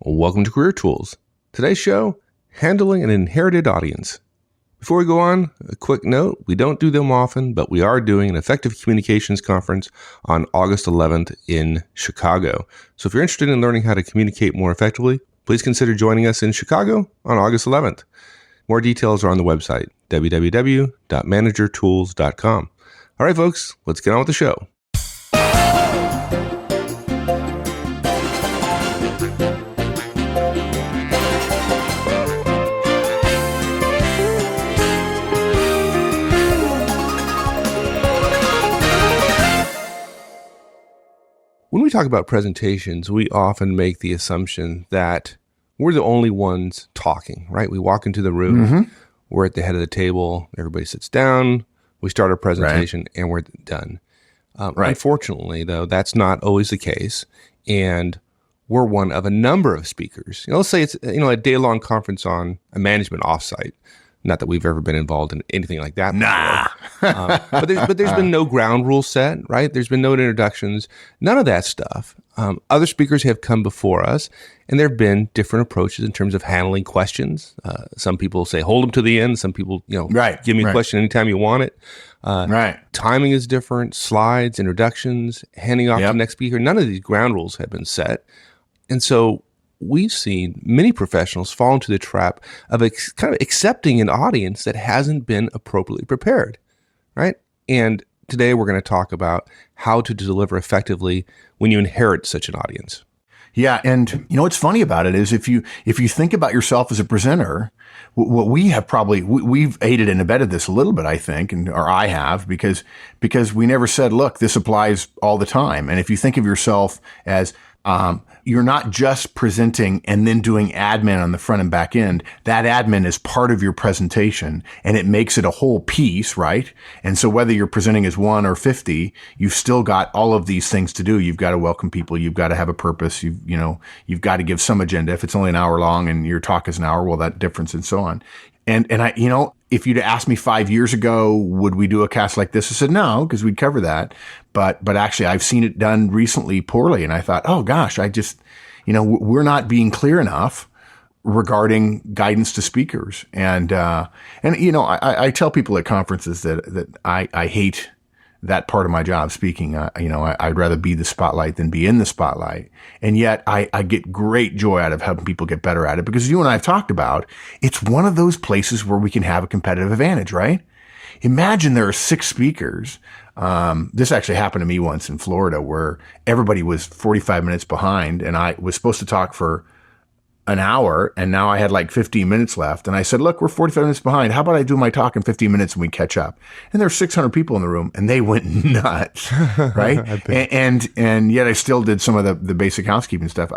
Welcome to Career Tools. Today's show, handling an inherited audience. Before we go on, a quick note, we don't do them often, but we are doing an effective communications conference on August 11th in Chicago. So if you're interested in learning how to communicate more effectively, please consider joining us in Chicago on August 11th. More details are on the website, www.managertools.com. All right, folks, let's get on with the show. When we talk about presentations, we often make the assumption that we're the only ones talking, right? We walk into the room, we're at the head of the table, everybody sits down, we start our presentation, and we're done. Unfortunately, though, that's not always the case, and we're one of a number of speakers. Let's say it's a day-long conference on a management offsite. Not that we've ever been involved in anything like that before. But there's been no ground rules set, right? There's been no introductions, none of that stuff. Other speakers have come before us, and there have been different approaches in terms of handling questions. Some people say, hold them to the end. Some people, give me a question anytime you want it. Timing is different, slides, introductions, handing off to the next speaker. None of these ground rules have been set. And so we've seen many professionals fall into the trap of kind of accepting an audience that hasn't been appropriately prepared, right? And today we're going to talk about how to deliver effectively when you inherit such an audience. Yeah, and what's funny about it is if you think about yourself as a presenter, what we have we've aided and abetted this a little bit, I think, or I have, because we never said, look, this applies all the time. And if you think of yourself as you're not just presenting and then doing admin on the front and back end. That admin is part of your presentation and it makes it a whole piece, right? And so whether you're presenting as 1 or 50, you've still got all of these things to do. You've got to welcome people. You've got to have a purpose. You've got to give some agenda. If it's only an hour long and your talk is an hour, well, that difference and so on. And I, if you'd asked me 5 years ago, would we do a cast like this? I said no, because we'd cover that. But actually, I've seen it done recently poorly, and I thought, oh gosh, I just, we're not being clear enough regarding guidance to speakers. And I tell people at conferences that I hate that part of my job, speaking. I'd rather be the spotlight than be in the spotlight. And yet I get great joy out of helping people get better at it, because you and I have talked about, it's one of those places where we can have a competitive advantage, right? Imagine there are 6 speakers. This actually happened to me once in Florida, where everybody was 45 minutes behind and I was supposed to talk for an hour, and now I had like 15 minutes left. And I said, look, we're 45 minutes behind. How about I do my talk in 15 minutes and we catch up? And there were 600 people in the room and they went nuts, right? and yet I still did some of the basic housekeeping stuff.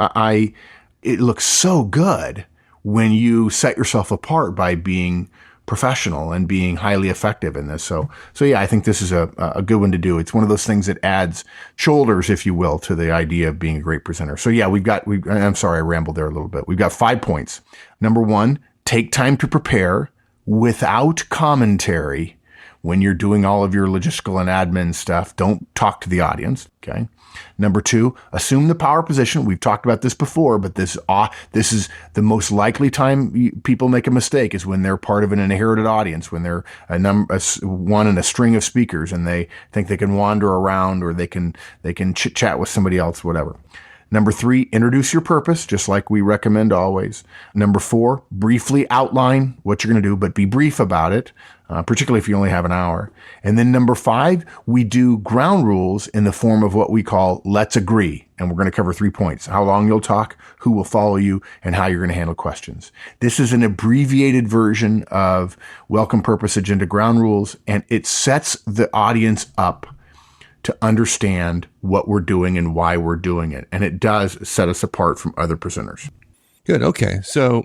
It looks so good when you set yourself apart by being professional and being highly effective in this. So yeah, I think this is a good one to do. It's one of those things that adds shoulders, if you will, to the idea of being a great presenter. So yeah, I'm sorry, I rambled there a little bit. We've got 5 points. Number 1, take time to prepare without commentary. When you're doing all of your logistical and admin stuff, don't talk to the audience. Okay. Number 2, assume the power position. We've talked about this before, but this is the most likely time people make a mistake, is when they're part of an inherited audience, when they're one in a string of speakers and they think they can wander around, or they can chit chat with somebody else, whatever. Number 3, introduce your purpose, just like we recommend always. Number 4, briefly outline what you're going to do, but be brief about it, particularly if you only have an hour. And then number 5, we do ground rules in the form of what we call let's agree. And we're going to cover 3 points: how long you'll talk, who will follow you, and how you're going to handle questions. This is an abbreviated version of Welcome, Purpose, Agenda, Ground Rules, and it sets the audience up to understand what we're doing and why we're doing it. And it does set us apart from other presenters. Good. Okay. So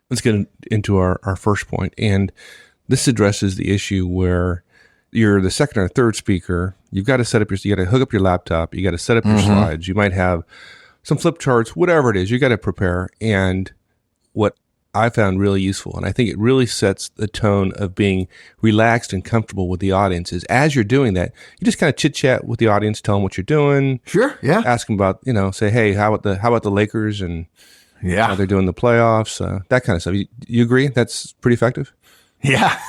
let's get into our first point. And this addresses the issue where you're the second or third speaker. You've got to you got to hook up your laptop. You got to set up your slides. You might have some flip charts, whatever it is, you got to prepare. And what I found really useful, and I think it really sets the tone of being relaxed and comfortable with the audience, is as you're doing that, you just kind of chit chat with the audience, tell them what you're doing. Sure, yeah. Ask them about, say, hey, how about the Lakers, and Yeah. how they're doing the playoffs, that kind of stuff. You agree? That's pretty effective? Yeah.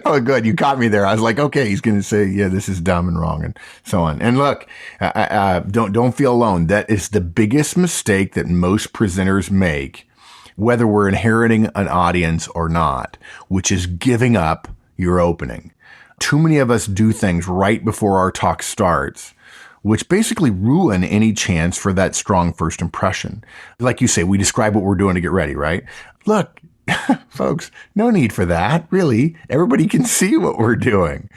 Oh, good. You caught me there. I was like, okay, he's going to say, yeah, this is dumb and wrong and so on. And look, don't feel alone. That is the biggest mistake that most presenters make, whether we're inheriting an audience or not, which is giving up your opening. Too many of us do things right before our talk starts, which basically ruin any chance for that strong first impression. Like you say, we describe what we're doing to get ready, right? Look, folks, no need for that. Really, everybody can see what we're doing.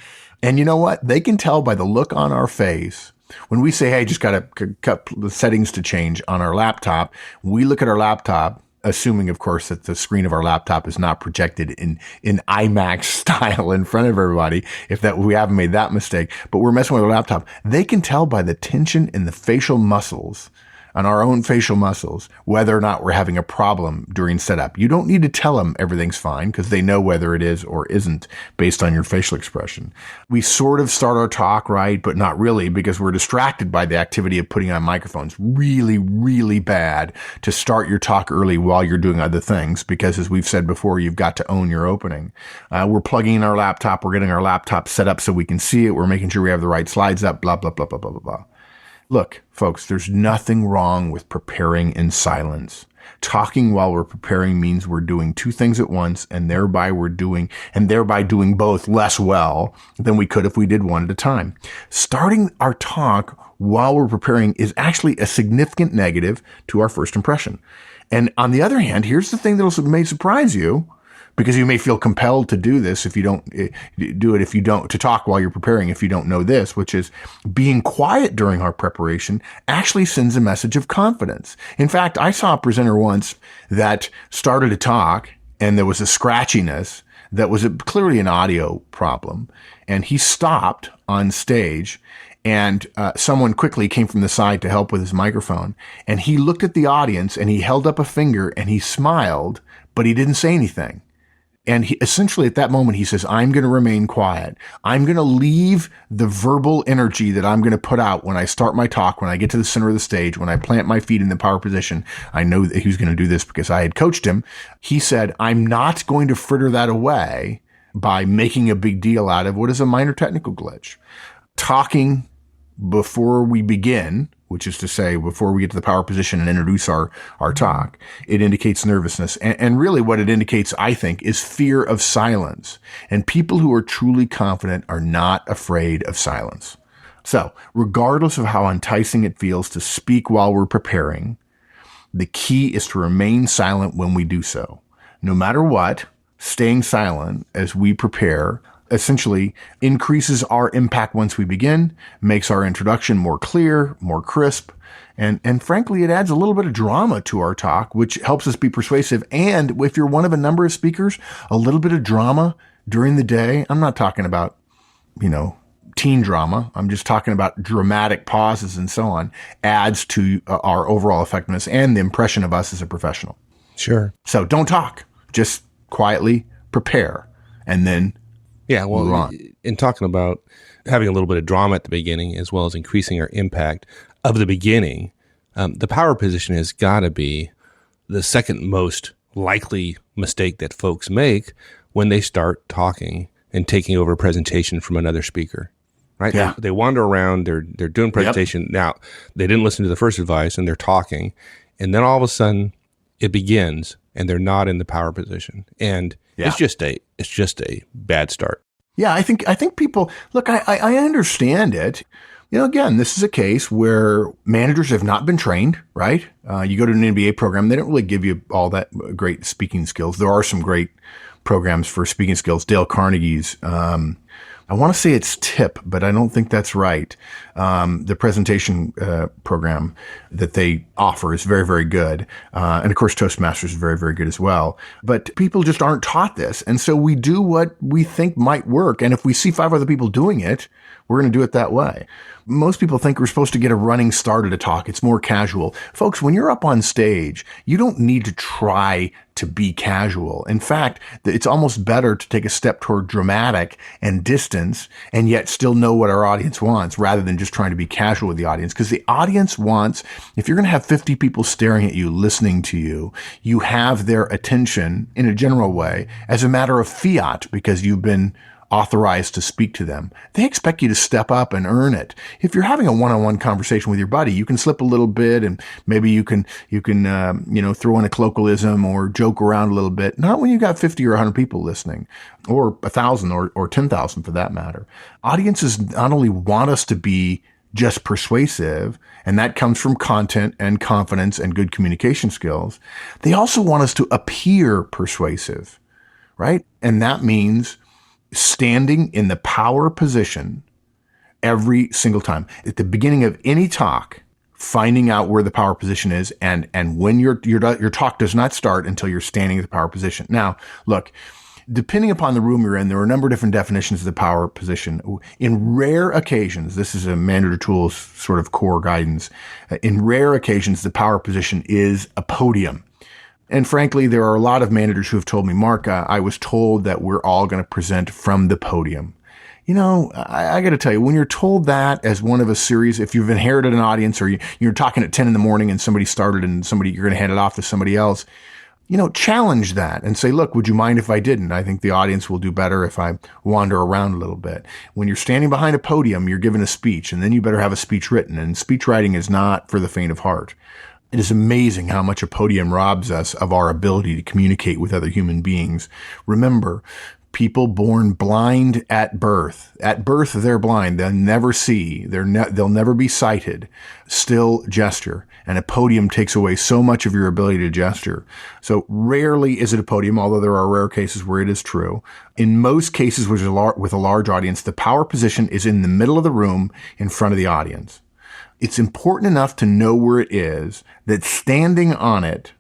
And you know what? They can tell by the look on our face. When we say, hey, just got to cut the settings to change on our laptop, we look at our laptop, assuming, of course, that the screen of our laptop is not projected in IMAX style in front of everybody, if that we haven't made that mistake, but we're messing with our laptop. They can tell by the tension in the facial muscles, on our own facial muscles, whether or not we're having a problem during setup. You don't need to tell them everything's fine because they know whether it is or isn't based on your facial expression. We sort of start our talk right, but not really because we're distracted by the activity of putting on microphones. Really, really bad to start your talk early while you're doing other things because, as we've said before, you've got to own your opening. We're plugging in our laptop. We're getting our laptop set up so we can see it. We're making sure we have the right slides up, blah, blah, blah, blah, blah, blah, blah. Look, folks, there's nothing wrong with preparing in silence. Talking while we're preparing means we're doing two things at once, and thereby doing both less well than we could if we did one at a time. Starting our talk while we're preparing is actually a significant negative to our first impression. And on the other hand, here's the thing that may surprise you, because you may feel compelled to do this if you don't to talk while you're preparing if you don't know this, which is being quiet during our preparation actually sends a message of confidence. In fact, I saw a presenter once that started a talk and there was a scratchiness that was clearly an audio problem. And he stopped on stage and someone quickly came from the side to help with his microphone. And he looked at the audience and he held up a finger and he smiled, but he didn't say anything. And he, essentially at that moment, he says, I'm going to remain quiet. I'm going to leave the verbal energy that I'm going to put out when I start my talk, when I get to the center of the stage, when I plant my feet in the power position. I know that he was going to do this because I had coached him. He said, I'm not going to fritter that away by making a big deal out of what is a minor technical glitch. Talking before we begin, which is to say before we get to the power position and introduce our talk, it indicates nervousness. And really what it indicates, I think, is fear of silence. And people who are truly confident are not afraid of silence. So regardless of how enticing it feels to speak while we're preparing, the key is to remain silent when we do so. No matter what, staying silent as we prepare essentially increases our impact once we begin, makes our introduction more clear, more crisp, and frankly, it adds a little bit of drama to our talk, which helps us be persuasive. And if you're one of a number of speakers, a little bit of drama during the day, I'm not talking about, teen drama. I'm just talking about dramatic pauses and so on, adds to our overall effectiveness and the impression of us as a professional. Sure. So don't talk, just quietly prepare and then yeah, well, in talking about having a little bit of drama at the beginning as well as increasing our impact of the beginning, the power position has got to be the second most likely mistake that folks make when they start talking and taking over a presentation from another speaker, right? Yeah. They wander around, they're doing presentation. Yep. Now, they didn't listen to the first advice and they're talking, and then all of a sudden it begins and they're not in the power position. And it's just a bad start. Yeah, I think people look. I understand it. Again, this is a case where managers have not been trained. Right? You go to an MBA program, they don't really give you all that great speaking skills. There are some great programs for speaking skills. Dale Carnegie's. I want to say it's TIP, but I don't think that's right. The presentation program that they offer is very, very good. And of course, Toastmasters is very, very good as well. But people just aren't taught this. And so we do what we think might work. And if we see 5 other people doing it, we're going to do it that way. Most people think we're supposed to get a running start at a talk. It's more casual. Folks, when you're up on stage, you don't need to try to be casual. In fact, it's almost better to take a step toward dramatic and distance and yet still know what our audience wants rather than just trying to be casual with the audience. Because the audience wants, if you're going to have 50 people staring at you, listening to you, you have their attention in a general way as a matter of fiat because you've been authorized to speak to them. They expect you to step up and earn it. If you're having a one-on-one conversation with your buddy, you can slip a little bit and maybe you can throw in a colloquialism or joke around a little bit. Not when you've got 50 or 100 people listening, or 1,000 or 10,000 for that matter. Audiences not only want us to be just persuasive, and that comes from content and confidence and good communication skills. They also want us to appear persuasive, right? And that means standing in the power position every single time. At the beginning of any talk, finding out where the power position is and when your talk does not start until you're standing at the power position. Now, look, depending upon the room you're in, there are a number of different definitions of the power position. In rare occasions, this is a Mandator Tools sort of core guidance. In rare occasions, the power position is a podium. And frankly, there are a lot of managers who have told me, Mark, I was told that we're all going to present from the podium. You know, I got to tell you, when you're told that as one of a series, if you've inherited an audience or you're talking at 10 in the morning and somebody started and you're going to hand it off to somebody else, challenge that and say, look, would you mind if I didn't? I think the audience will do better if I wander around a little bit. When you're standing behind a podium, you're given a speech, and then you better have a speech written. And speech writing is not for the faint of heart. It is amazing how much a podium robs us of our ability to communicate with other human beings. Remember, people born blind at birth. At birth, they're blind. They'll never see. They'll never be sighted. Still gesture. And a podium takes away so much of your ability to gesture. So rarely is it a podium, although there are rare cases where it is true. In most cases with a large audience, the power position is in the middle of the room in front of the audience. It's important enough to know where it is that standing on it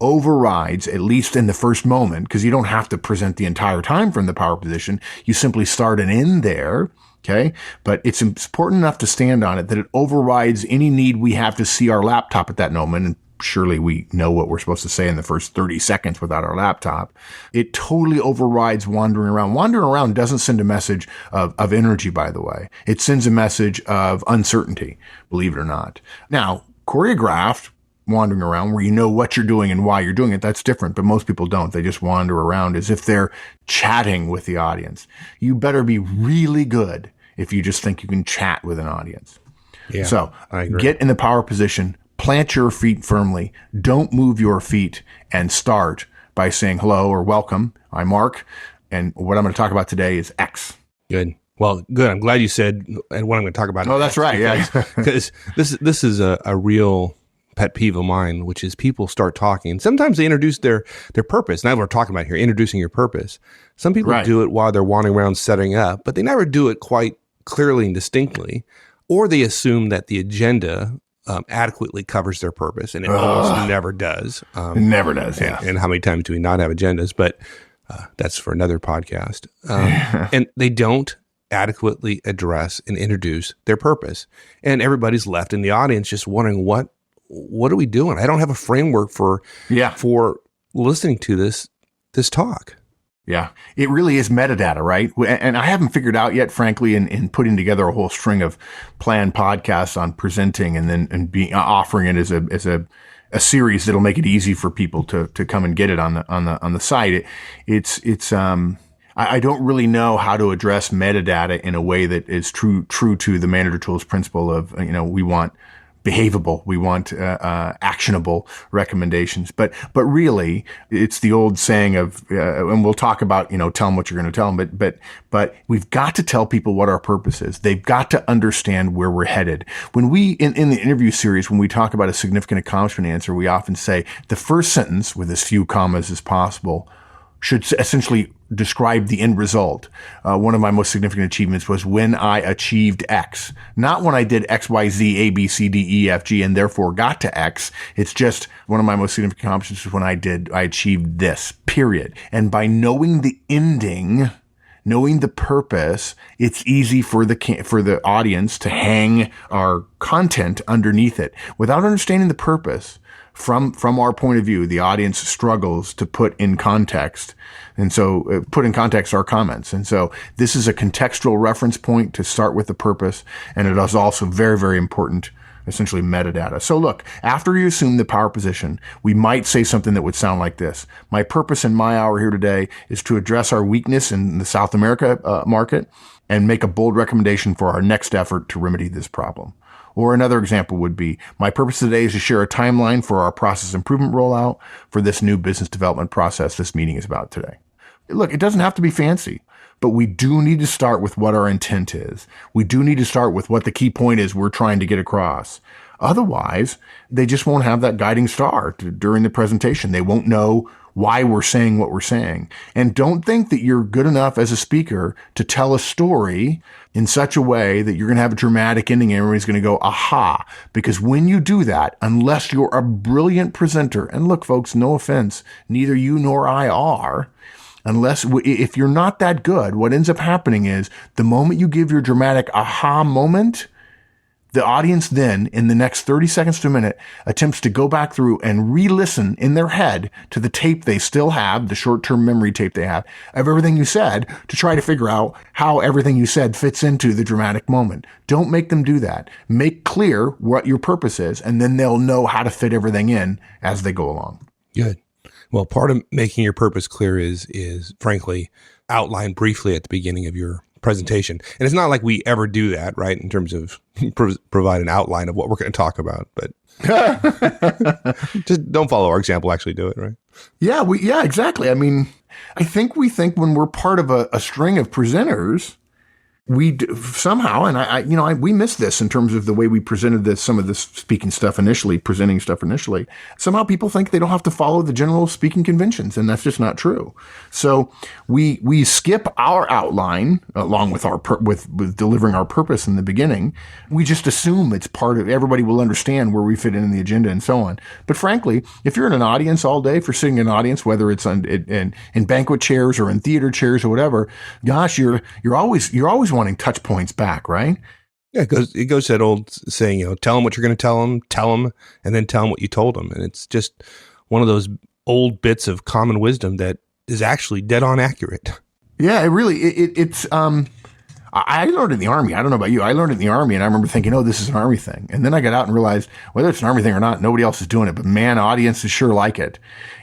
overrides, at least in the first moment, because you don't have to present the entire time from the power position. You simply start and end there. Okay. But it's important enough to stand on it that it overrides any need we have to see our laptop at that moment. And surely we know what we're supposed to say in the first 30 seconds without our laptop. It totally overrides wandering around. Wandering around doesn't send a message of energy, by the way. It sends a message of uncertainty, believe it or not. Now, choreographed wandering around where you know what you're doing and why you're doing it, that's different. But most people don't. They just wander around as if they're chatting with the audience. You better be really good if you just think you can chat with an audience. Yeah, so I agree. Get in the power position. Plant your feet firmly. Don't move your feet, and start by saying hello or welcome. I'm Mark, and what I'm going to talk about today is X. Good. Well, good. I'm glad you said, and what I'm going to talk about. Oh, that's right. Yeah. Because this is a real pet peeve of mine, which is people start talking, and sometimes they introduce their purpose. Now we're talking about here, introducing your purpose. Some people do it while they're wandering around setting up, but they never do it quite clearly and distinctly, or they assume that the agenda adequately covers their purpose, and it almost never does. It never does, yeah. And how many times do we not have agendas? But that's for another podcast. And they don't adequately address and introduce their purpose. And everybody's left in the audience just wondering, what are we doing? I don't have a framework for listening to this talk. Yeah, it really is metadata, right? And I haven't figured out yet, frankly, in putting together a whole string of planned podcasts on presenting and offering it as a series that'll make it easy for people to come and get it on the site. I don't really know how to address metadata in a way that is true to the Mandator Tools principle of, we want behavable. We want actionable recommendations. But really, it's the old saying of, and we'll talk about, tell them what you're going to tell them. But we've got to tell people what our purpose is. They've got to understand where we're headed. When we, in the interview series, when we talk about a significant accomplishment answer, we often say the first sentence, with as few commas as possible, should essentially describe the end result. One of my most significant achievements was when I achieved X. Not when I did X, Y, Z, A, B, C, D, E, F, G, and therefore got to X. It's just one of my most significant accomplishments was when I achieved this, period. And by knowing the ending, knowing the purpose, it's easy for the audience to hang our content underneath it. Without understanding the purpose, from our point of view, the audience struggles to put in context. And so put in context our comments. And so this is a contextual reference point to start with the purpose. And it is also very, very important, essentially metadata. So look, after you assume the power position, we might say something that would sound like this. My purpose in my hour here today is to address our weakness in the South America market and make a bold recommendation for our next effort to remedy this problem. Or another example would be, my purpose today is to share a timeline for our process improvement rollout for this new business development process this meeting is about today. Look, it doesn't have to be fancy, but we do need to start with what our intent is. We do need to start with what the key point is we're trying to get across. Otherwise, they just won't have that guiding star during the presentation. They won't know why we're saying what we're saying. And don't think that you're good enough as a speaker to tell a story in such a way that you're going to have a dramatic ending and everybody's going to go, aha. Because when you do that, unless you're a brilliant presenter, and look, folks, no offense, neither you nor I are, if you're not that good, what ends up happening is the moment you give your dramatic aha moment, the audience then, in the next 30 seconds to a minute, attempts to go back through and re-listen in their head to the tape they still have, the short-term memory tape they have, of everything you said, to try to figure out how everything you said fits into the dramatic moment. Don't make them do that. Make clear what your purpose is, and then they'll know how to fit everything in as they go along. Good. Well, part of making your purpose clear is frankly outlined briefly at the beginning of your presentation. And it's not like we ever do that, right? In terms of provide an outline of what we're going to talk about, but just don't follow our example, actually do it, right? Yeah, exactly. I mean, I think we think when we're part of a string of presenters, we somehow, and we missed this in terms of the way we presented some of this presenting stuff initially. Somehow people think they don't have to follow the general speaking conventions, and that's just not true. So we skip our outline along with with delivering our purpose in the beginning. We just assume it's part of, everybody will understand where we fit in the agenda and so on. But frankly, if you're in an audience all day, for sitting in an audience, whether it's in banquet chairs or in theater chairs or whatever, gosh, you're always wanting touch points back, right? Yeah, it goes to that old saying, tell them what you're going to tell them, and then tell them what you told them. And it's just one of those old bits of common wisdom that is actually dead on accurate. Yeah, it really, it's, I learned in the Army. I don't know about you. I learned in the Army, and I remember thinking, oh, this is an Army thing. And then I got out and realized whether it's an Army thing or not, nobody else is doing it. But man, audiences sure like it.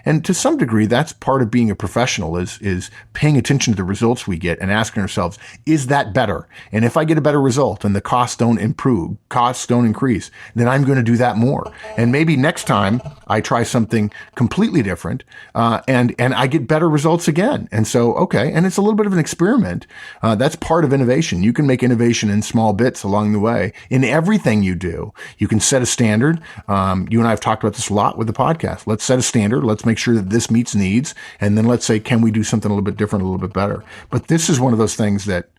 And to some degree, that's part of being a professional is paying attention to the results we get and asking ourselves, is that better? And if I get a better result and the costs don't increase, then I'm going to do that more. And maybe next time I try something completely different, and I get better results again. And so, okay. And it's a little bit of an experiment. That's part of innovation. You can make innovation in small bits along the way in everything you do. You can set a standard. You and I have talked about this a lot with the podcast. Let's set a standard. Let's make sure that this meets needs. And then let's say, can we do something a little bit different, a little bit better? But this is one of those things that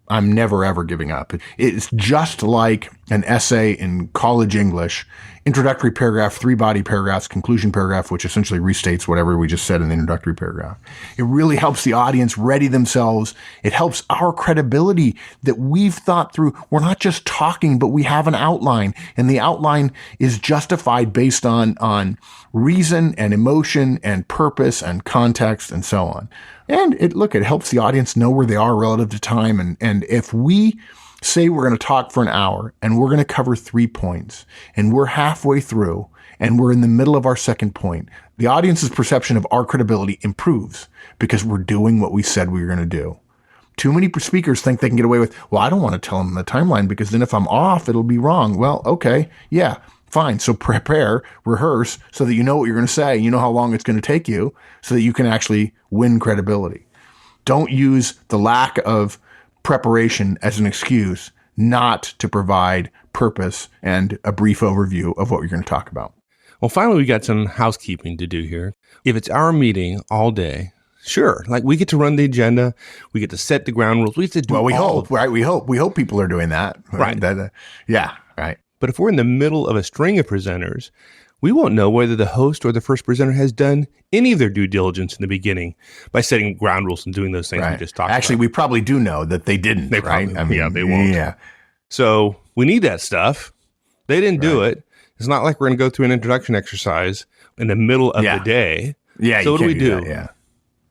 I'm never, ever giving up. It's just like an essay in college English, introductory paragraph, 3 body paragraphs, conclusion paragraph, which essentially restates whatever we just said in the introductory paragraph. It really helps the audience ready themselves. It helps our credibility that we've thought through. We're not just talking, but we have an outline, and the outline is justified based on reason and emotion and purpose and context and so on. And it helps the audience know where they are relative to time. And if we say we're going to talk for an hour and we're going to cover 3 points and we're halfway through and we're in the middle of our second point, the audience's perception of our credibility improves because we're doing what we said we were going to do. Too many speakers think they can get away with, well, I don't want to tell them the timeline because then if I'm off, it'll be wrong. Well, okay. Yeah. Fine. So prepare, rehearse so that you know what you're going to say. You know how long it's going to take you so that you can actually win credibility. Don't use the lack of preparation as an excuse not to provide purpose and a brief overview of what you're going to talk about. Well, finally, we got some housekeeping to do here. If it's our meeting all day, sure. Like we get to run the agenda. We get to set the ground rules. We get to do we hope, right? We hope people are doing that. Right. Right. Yeah. Right. But if we're in the middle of a string of presenters, we won't know whether the host or the first presenter has done any of their due diligence in the beginning by setting ground rules and doing those things we just talked about. Actually, we probably do know that they didn't, they right? Probably, they won't. Yeah. So we need that stuff. They didn't do it. It's not like we're going to go through an introduction exercise in the middle of the day. Yeah. So what do we do?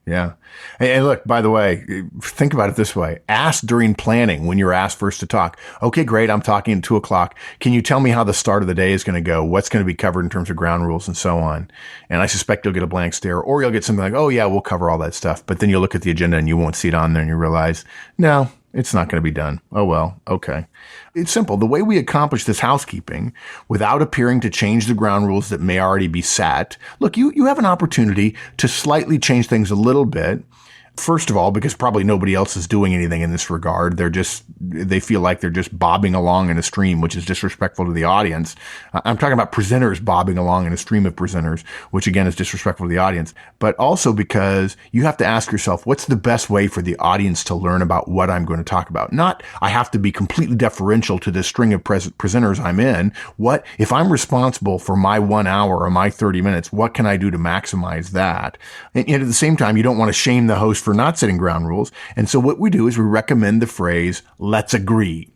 Yeah. And look, by the way, think about it this way. Ask during planning when you're asked first to talk. Okay, great. I'm talking at 2:00. Can you tell me how the start of the day is going to go? What's going to be covered in terms of ground rules and so on? And I suspect you'll get a blank stare, or you'll get something like, oh yeah, we'll cover all that stuff. But then you'll look at the agenda and you won't see it on there and you realize, no, it's not going to be done. Oh, well, okay. It's simple. The way we accomplish this housekeeping without appearing to change the ground rules that may already be set. Look, you have an opportunity to slightly change things a little bit. First of all, because probably nobody else is doing anything in this regard. They feel like they're just bobbing along in a stream, which is disrespectful to the audience. I'm talking about presenters bobbing along in a stream of presenters, which again is disrespectful to the audience, but also because you have to ask yourself, what's the best way for the audience to learn about what I'm going to talk about? Not, I have to be completely deferential to this string of presenters I'm in. What, if I'm responsible for my 1 hour or my 30 minutes, what can I do to maximize that? And at the same time, you don't want to shame the host for not setting ground rules. And so what we do is we recommend the phrase, let's agree.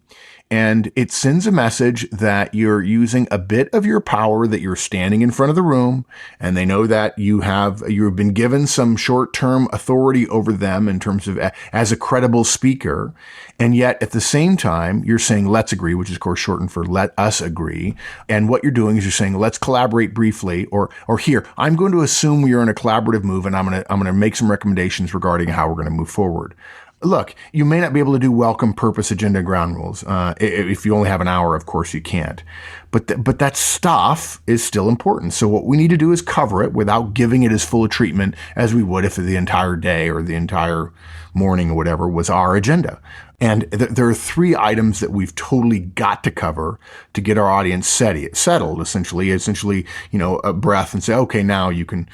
And it sends a message that you're using a bit of your power, that you're standing in front of the room, and they know that you've been given some short-term authority over them in terms of as a credible speaker. And yet at the same time, you're saying let's agree, which is of course shortened for let us agree. And what you're doing is you're saying let's collaborate briefly, or here, I'm going to assume we are in a collaborative move and I'm going to make some recommendations regarding how we're going to move forward. Look, you may not be able to do welcome, purpose, agenda, ground rules. If you only have an hour, of course you can't. But that stuff is still important. So what we need to do is cover it without giving it as full a treatment as we would if the entire day or the entire morning or whatever was our agenda. And there are 3 items that we've totally got to cover to get our audience settled, essentially, a breath and say, okay, now you can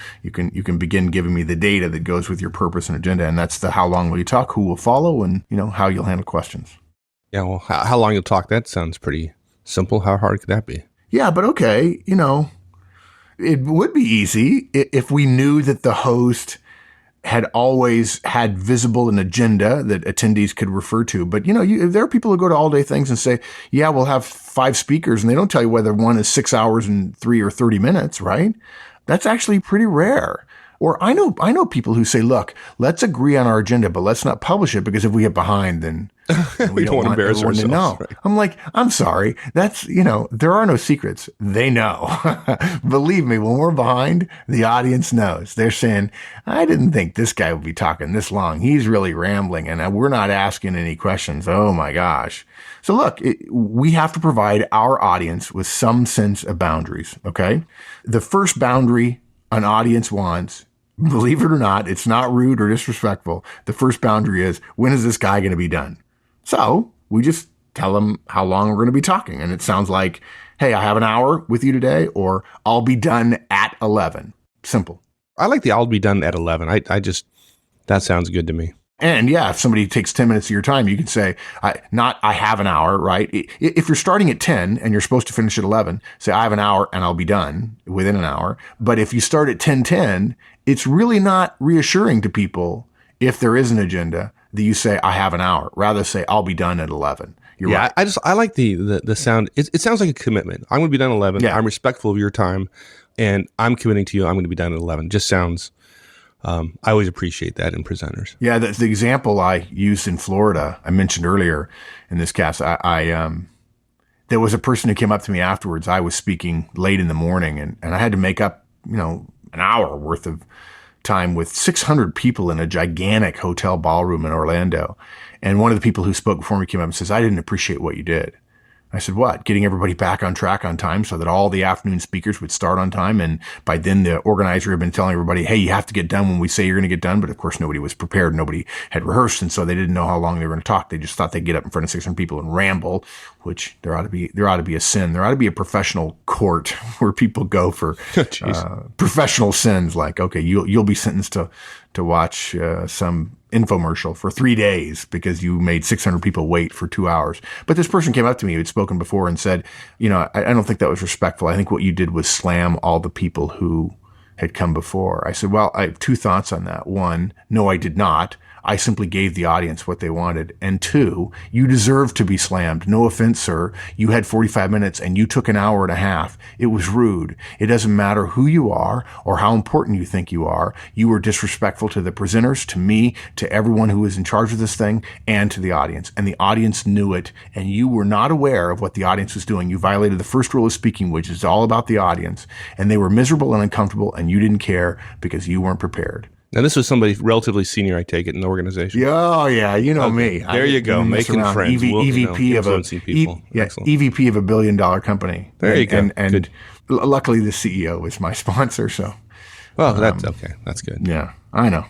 begin giving me the data that goes with your purpose and agenda. And that's the how long will you talk, who will follow, and, how you'll handle questions. Yeah. Well, how long you'll talk, that sounds pretty simple. How hard could that be? Yeah, but okay. It would be easy if we knew that the host had always had visible an agenda that attendees could refer to. But, there are people who go to all day things and say, yeah, we'll have 5 speakers, and they don't tell you whether one is 6 hours and 3 or 30 minutes, right? That's actually pretty rare. Or I know people who say, look, let's agree on our agenda, but let's not publish it, because if we get behind, then we don't want to embarrass ourselves. No. Right. I'm like, I'm sorry. That's, there are no secrets. They know. Believe me, when we're behind, the audience knows. They're saying, I didn't think this guy would be talking this long. He's really rambling, and we're not asking any questions. Oh my gosh. So look, we have to provide our audience with some sense of boundaries. Okay. The first boundary an audience wants, believe it or not, it's not rude or disrespectful. The first boundary is, when is this guy going to be done? So we just tell them how long we're going to be talking. And it sounds like, hey, I have an hour with you today, or I'll be done at 11. Simple. I like the I'll be done at 11. That sounds good to me. And yeah, if somebody takes 10 minutes of your time, you can say, I have an hour, right? If you're starting at 10 and you're supposed to finish at 11, say, I have an hour and I'll be done within an hour. But if you start at 10:10, it's really not reassuring to people, if there is an agenda, that you say, I have an hour. Rather say, I'll be done at 11. You're right. I like the sound. It sounds like a commitment. I'm going to be done at 11. Yeah. I'm respectful of your time, and I'm committing to you. I'm going to be done at 11. Just sounds. I always appreciate that in presenters. Yeah, the example I used in Florida, I mentioned earlier in this cast. There was a person who came up to me afterwards. I was speaking late in the morning, and I had to make up, an hour worth of time with 600 people in a gigantic hotel ballroom in Orlando. And one of the people who spoke before me came up and says, I didn't appreciate what you did. I said, what? Getting everybody back on track on time so that all the afternoon speakers would start on time. And by then the organizer had been telling everybody, hey, you have to get done when we say you're going to get done. But of course, nobody was prepared. Nobody had rehearsed. And so they didn't know how long they were going to talk. They just thought they'd get up in front of 600 people and ramble, which there ought to be a sin. There ought to be a professional court where people go for professional sins, like, okay, you'll be sentenced to watch some infomercial for 3 days because you made 600 people wait for 2 hours. But this person came up to me who'd spoken before and said, I don't think that was respectful. I think what you did was slam all the people who had come before. I said, well, I have 2 thoughts on that. 1, no, I did not. I simply gave the audience what they wanted. And 2, you deserve to be slammed. No offense, sir. You had 45 minutes and you took an hour and a half. It was rude. It doesn't matter who you are or how important you think you are. You were disrespectful to the presenters, to me, to everyone who was in charge of this thing, and to the audience. And the audience knew it. And you were not aware of what the audience was doing. You violated the first rule of speaking, which is all about the audience. And they were miserable and uncomfortable, and you didn't care because you weren't prepared. Now, this was somebody relatively senior, I take it, in the organization. Yeah, oh, yeah, me. There you go, making friends. EVP of EVP of $1 billion company. There you go. And luckily, the CEO is my sponsor. So, well, that's okay. That's good. Yeah, I know.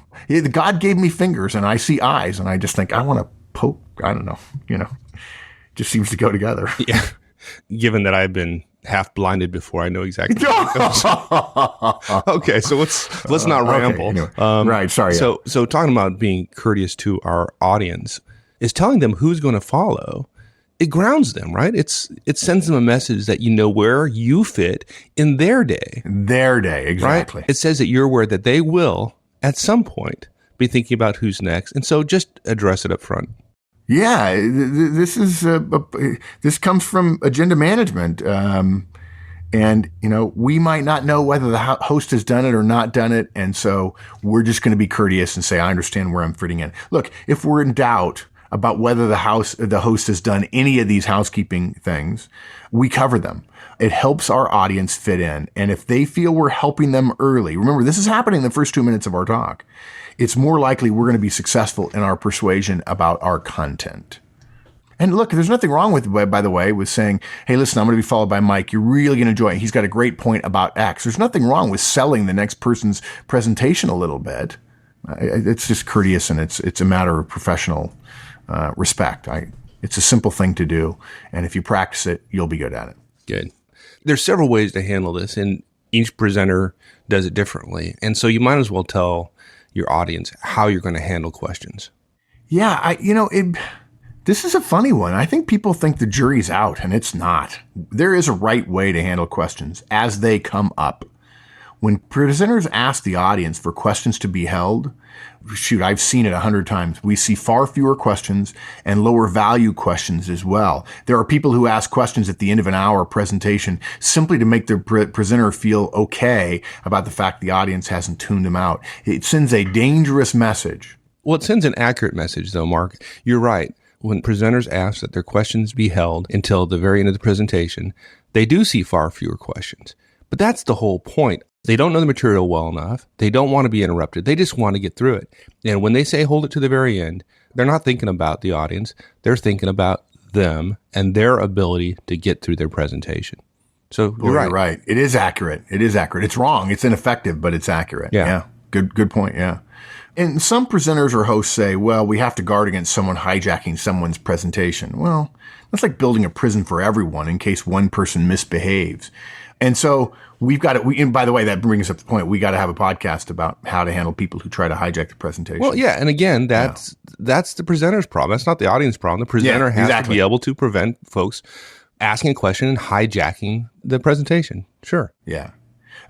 God gave me fingers, and I see eyes, and I just think I want to poke. I don't know. Just seems to go together. Yeah. Given that I've been half blinded before, I know exactly. Okay, so let's not ramble. Okay, anyway. Right, sorry. So talking about being courteous to our audience is telling them who's going to follow. It grounds them, right? It sends them a message that you know where you fit in their day. Their day, exactly. Right? It says that you're aware that they will at some point be thinking about who's next, and so just address it up front. Yeah, this comes from agenda management. And, we might not know whether the host has done it or not done it. And so we're just going to be courteous and say, I understand where I'm fitting in. Look, if we're in doubt about whether the host has done any of these housekeeping things, we cover them. It helps our audience fit in. And if they feel we're helping them early, remember, this is happening in the first 2 minutes of our talk. It's more likely we're going to be successful in our persuasion about our content. And look, there's nothing wrong with, by the way, with saying, hey, listen, I'm going to be followed by Mike. You're really going to enjoy it. He's got a great point about X. There's nothing wrong with selling the next person's presentation a little bit. It's just courteous, and it's a matter of professional respect. It's a simple thing to do. And if you practice it, you'll be good at it. Good. There's several ways to handle this, and each presenter does it differently. And so you might as well tell your audience how you're going to handle questions. Yeah, this is a funny one. I think people think the jury's out, and it's not. There is a right way to handle questions as they come up. When presenters ask the audience for questions to be held, I've seen it 100 times. We see far fewer questions and lower value questions as well. There are people who ask questions at the end of an hour presentation simply to make the presenter feel okay about the fact the audience hasn't tuned them out. It sends a dangerous message. Well, it sends an accurate message, though, Mark. You're right. When presenters ask that their questions be held until the very end of the presentation, they do see far fewer questions. But that's the whole point. They don't know the material well enough. They don't want to be interrupted. They just want to get through it. And when they say hold it to the very end, they're not thinking about the audience. They're thinking about them and their ability to get through their presentation. So you're right. You're right. It is accurate. It's wrong. It's ineffective, but it's accurate. Yeah. Good point. Yeah. And some presenters or hosts say, well, we have to guard against someone hijacking someone's presentation. Well, that's like building a prison for everyone in case one person misbehaves. And so we've got to, and by the way, that brings up the point. We got to have a podcast about how to handle people who try to hijack the presentation. Well, yeah. And again, that's the presenter's problem. That's not the audience problem. The presenter has to be able to prevent folks asking a question and hijacking the presentation. Sure. Yeah.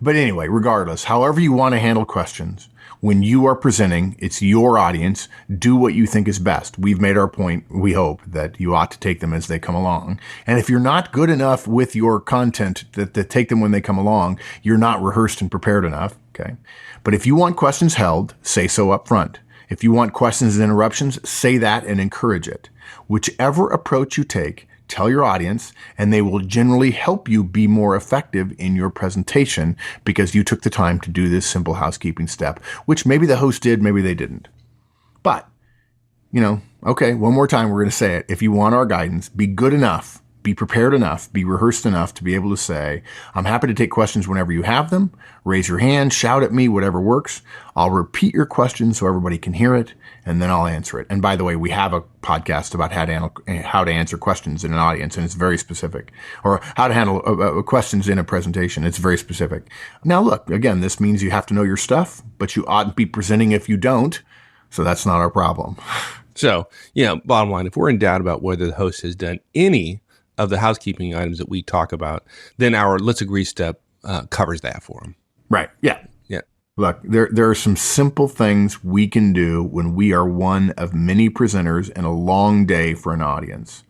But anyway, regardless, however you want to handle questions, when you are presenting, it's your audience. Do what you think is best. We've made our point. We hope that you ought to take them as they come along. And if you're not good enough with your content to take them when they come along, you're not rehearsed and prepared enough. Okay. But if you want questions held, say so up front. If you want questions and interruptions, say that and encourage it. Whichever approach you take, tell your audience, and they will generally help you be more effective in your presentation because you took the time to do this simple housekeeping step, which maybe the host did, maybe they didn't. But, okay, one more time, we're going to say it. If you want our guidance, be good enough be prepared enough, be rehearsed enough to be able to say, I'm happy to take questions whenever you have them. Raise your hand, shout at me, whatever works. I'll repeat your question so everybody can hear it, and then I'll answer it. And by the way, we have a podcast about how to answer questions in an audience, and it's very specific. Or how to handle questions in a presentation. It's very specific. Now, look, again, this means you have to know your stuff, but you oughtn't be presenting if you don't. So that's not our problem. So, bottom line, if we're in doubt about whether the host has done any of the housekeeping items that we talk about, then our Let's Agree step covers that for them. Right. Yeah. Yeah. Look, there are some simple things we can do when we are one of many presenters in a long day for an audience.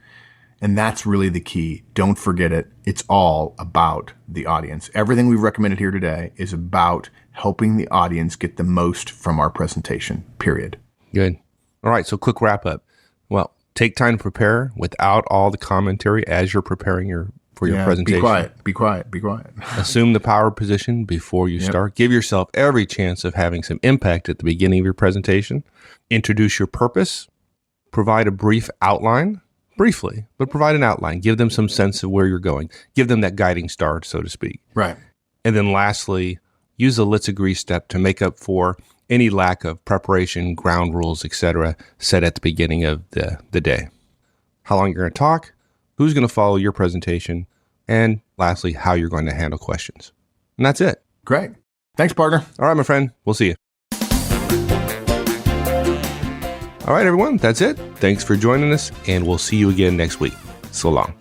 And that's really the key. Don't forget it. It's all about the audience. Everything we've recommended here today is about helping the audience get the most from our presentation, period. Good. All right. So quick wrap up. Well, take time to prepare without all the commentary as you're preparing for your presentation. Be quiet. Assume the power position before you start. Give yourself every chance of having some impact at the beginning of your presentation. Introduce your purpose. Provide a brief outline, briefly, but provide an outline. Give them some sense of where you're going. Give them that guiding star, so to speak. Right. And then lastly, use the Let's Agree step to make up for any lack of preparation, ground rules, etc., set at the beginning of the day. How long you're going to talk, who's going to follow your presentation, and lastly, how you're going to handle questions. And that's it. Great. Thanks, partner. All right, my friend. We'll see you. All right, everyone. That's it. Thanks for joining us, and we'll see you again next week. So long.